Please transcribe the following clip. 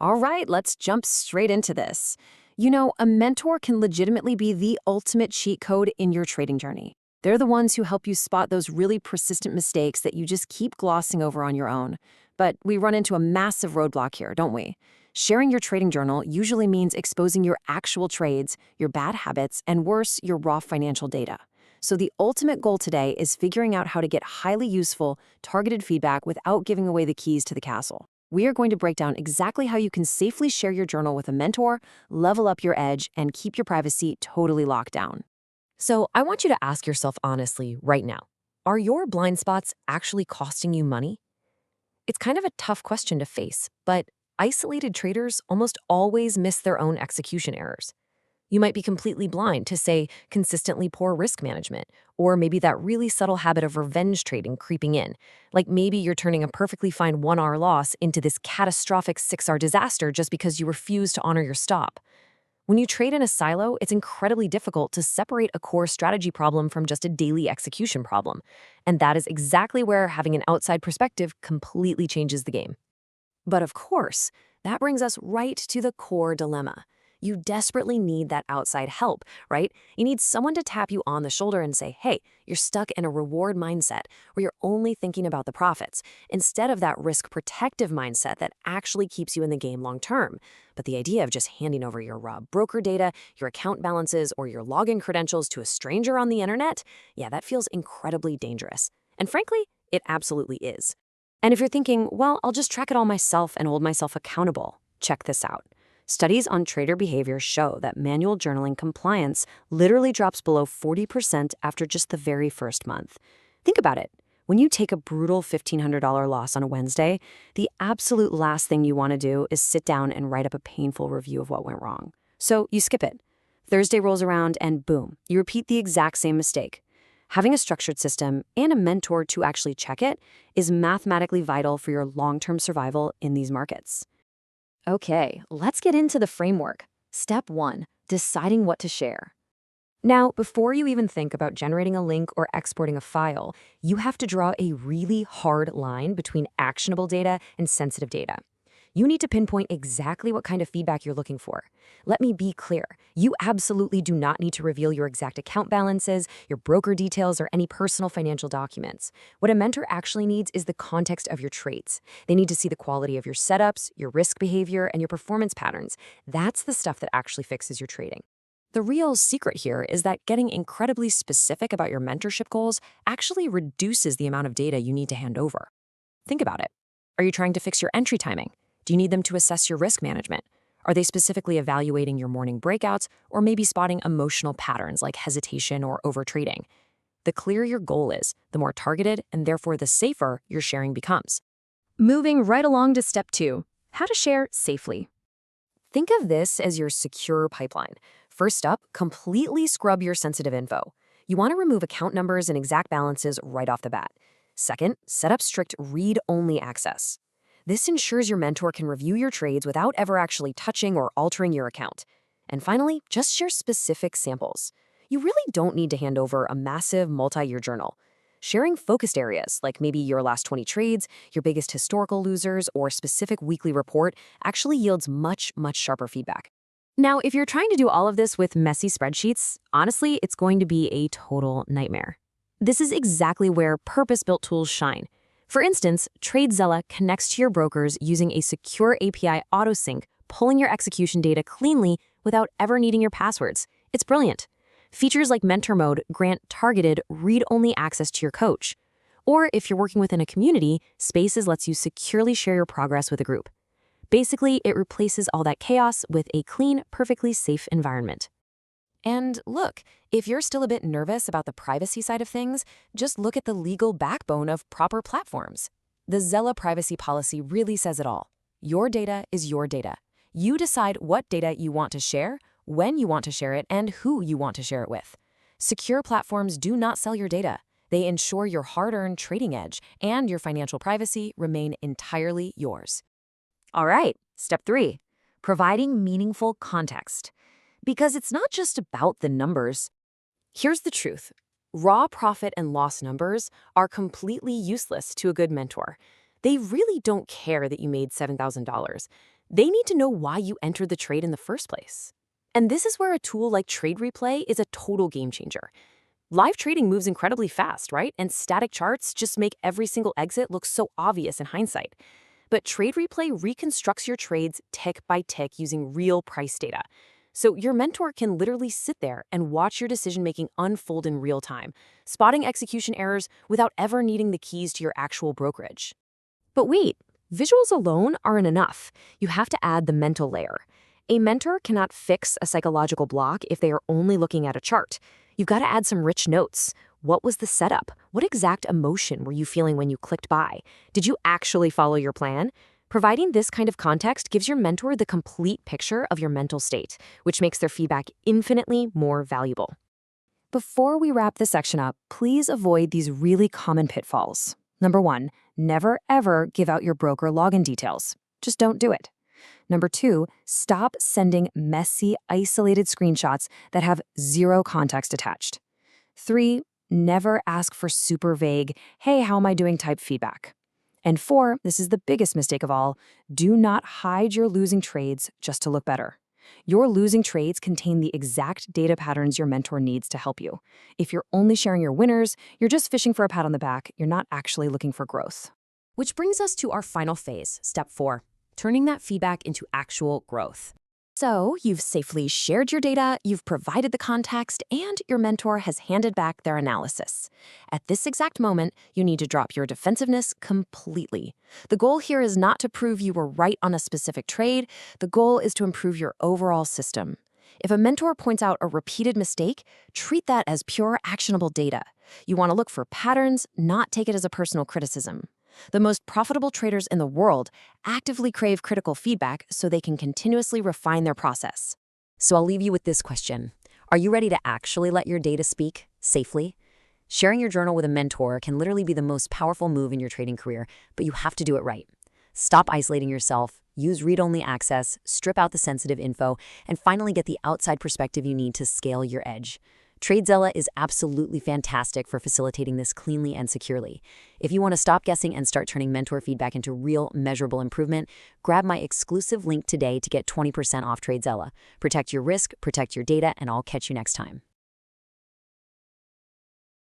All right, let's jump straight into this. A mentor can legitimately be the ultimate cheat code in your trading journey. They're the ones who help you spot those really persistent mistakes that you just keep glossing over on your own. But we run into a massive roadblock here, don't we? Sharing your trading journal usually means exposing your actual trades, your bad habits, and worse, your raw financial data. So the ultimate goal today is figuring out how to get highly useful, targeted feedback without giving away the keys to the castle. We are going to break down exactly how you can safely share your journal with a mentor, level up your edge, and keep your privacy totally locked down. So I want you to ask yourself honestly right now, are your blind spots actually costing you money? It's kind of a tough question to face, but isolated traders almost always miss their own execution errors. You might be completely blind to, say, consistently poor risk management, or maybe that really subtle habit of revenge trading creeping in. Like maybe you're turning a perfectly fine 1R loss into this catastrophic 6R disaster just because you refuse to honor your stop. When you trade in a silo, it's incredibly difficult to separate a core strategy problem from just a daily execution problem. And that is exactly where having an outside perspective completely changes the game. But of course, that brings us right to the core dilemma. You desperately need that outside help, right? You need someone to tap you on the shoulder and say, hey, you're stuck in a reward mindset where you're only thinking about the profits instead of that risk protective mindset that actually keeps you in the game long term. But the idea of just handing over your raw broker data, your account balances, or your login credentials to a stranger on the internet, yeah, that feels incredibly dangerous. And frankly, it absolutely is. And if you're thinking, well, I'll just track it all myself and hold myself accountable, check this out. Studies on trader behavior show that manual journaling compliance literally drops below 40% after just the very first month. Think about it. When you take a brutal $1,500 loss on a Wednesday, the absolute last thing you want to do is sit down and write up a painful review of what went wrong. So you skip it. Thursday rolls around and boom, you repeat the exact same mistake. Having a structured system and a mentor to actually check it is mathematically vital for your long-term survival in these markets. Okay, let's get into the framework. Step 1, deciding what to share. Now, before you even think about generating a link or exporting a file, you have to draw a really hard line between actionable data and sensitive data. You need to pinpoint exactly what kind of feedback you're looking for. Let me be clear. You absolutely do not need to reveal your exact account balances, your broker details, or any personal financial documents. What a mentor actually needs is the context of your trades. They need to see the quality of your setups, your risk behavior, and your performance patterns. That's the stuff that actually fixes your trading. The real secret here is that getting incredibly specific about your mentorship goals actually reduces the amount of data you need to hand over. Think about it. Are you trying to fix your entry timing? Do you need them to assess your risk management? Are they specifically evaluating your morning breakouts or maybe spotting emotional patterns like hesitation or overtrading? The clearer your goal is, the more targeted and therefore the safer your sharing becomes. Moving right along to step 2, how to share safely. Think of this as your secure pipeline. First up, completely scrub your sensitive info. You want to remove account numbers and exact balances right off the bat. Second, set up strict read-only access. This ensures your mentor can review your trades without ever actually touching or altering your account. And finally, just share specific samples. You really don't need to hand over a massive multi-year journal. Sharing focused areas, like maybe your last 20 trades, your biggest historical losers, or specific weekly report, actually yields much, much sharper feedback. Now, if you're trying to do all of this with messy spreadsheets, honestly, it's going to be a total nightmare. This is exactly where purpose-built tools shine. For instance, TradeZella connects to your brokers using a secure API autosync, pulling your execution data cleanly without ever needing your passwords. It's brilliant. Features like Mentor Mode grant targeted, read-only access to your coach. Or if you're working within a community, Spaces lets you securely share your progress with a group. Basically, it replaces all that chaos with a clean, perfectly safe environment. And look, if you're still a bit nervous about the privacy side of things, just look at the legal backbone of proper platforms. The Zella privacy policy really says it all. Your data is your data. You decide what data you want to share, when you want to share it, and who you want to share it with. Secure platforms do not sell your data. They ensure your hard-earned trading edge and your financial privacy remain entirely yours. All right, step 3, providing meaningful context. Because it's not just about the numbers. Here's the truth. Raw profit and loss numbers are completely useless to a good mentor. They really don't care that you made $7,000. They need to know why you entered the trade in the first place. And this is where a tool like Trade Replay is a total game changer. Live trading moves incredibly fast, right? And static charts just make every single exit look so obvious in hindsight. But Trade Replay reconstructs your trades tick by tick using real price data. So your mentor can literally sit there and watch your decision-making unfold in real time, spotting execution errors without ever needing the keys to your actual brokerage. But wait, visuals alone aren't enough. You have to add the mental layer. A mentor cannot fix a psychological block if they are only looking at a chart. You've got to add some rich notes. What was the setup? What exact emotion were you feeling when you clicked buy? Did you actually follow your plan? Providing this kind of context gives your mentor the complete picture of your mental state, which makes their feedback infinitely more valuable. Before we wrap this section up, please avoid these really common pitfalls. Number 1, never ever give out your broker login details. Just don't do it. Number 2, stop sending messy, isolated screenshots that have zero context attached. 3, never ask for super vague, "Hey, how am I doing?" type feedback. And 4, this is the biggest mistake of all, do not hide your losing trades just to look better. Your losing trades contain the exact data patterns your mentor needs to help you. If you're only sharing your winners, you're just fishing for a pat on the back. You're not actually looking for growth. Which brings us to our final phase, step 4, turning that feedback into actual growth. So you've safely shared your data, you've provided the context, and your mentor has handed back their analysis. At this exact moment, you need to drop your defensiveness completely. The goal here is not to prove you were right on a specific trade. The goal is to improve your overall system. If a mentor points out a repeated mistake, treat that as pure actionable data. You want to look for patterns, not take it as a personal criticism. The most profitable traders in the world actively crave critical feedback so they can continuously refine their process. So I'll leave you with this question. Are you ready to actually let your data speak safely? Sharing your journal with a mentor can literally be the most powerful move in your trading career, but you have to do it right. Stop isolating yourself, use read-only access, strip out the sensitive info, and finally get the outside perspective you need to scale your edge. TradeZella is absolutely fantastic for facilitating this cleanly and securely. If you want to stop guessing and start turning mentor feedback into real, measurable improvement, grab my exclusive link today to get 20% off TradeZella. Protect your risk, protect your data, and I'll catch you next time.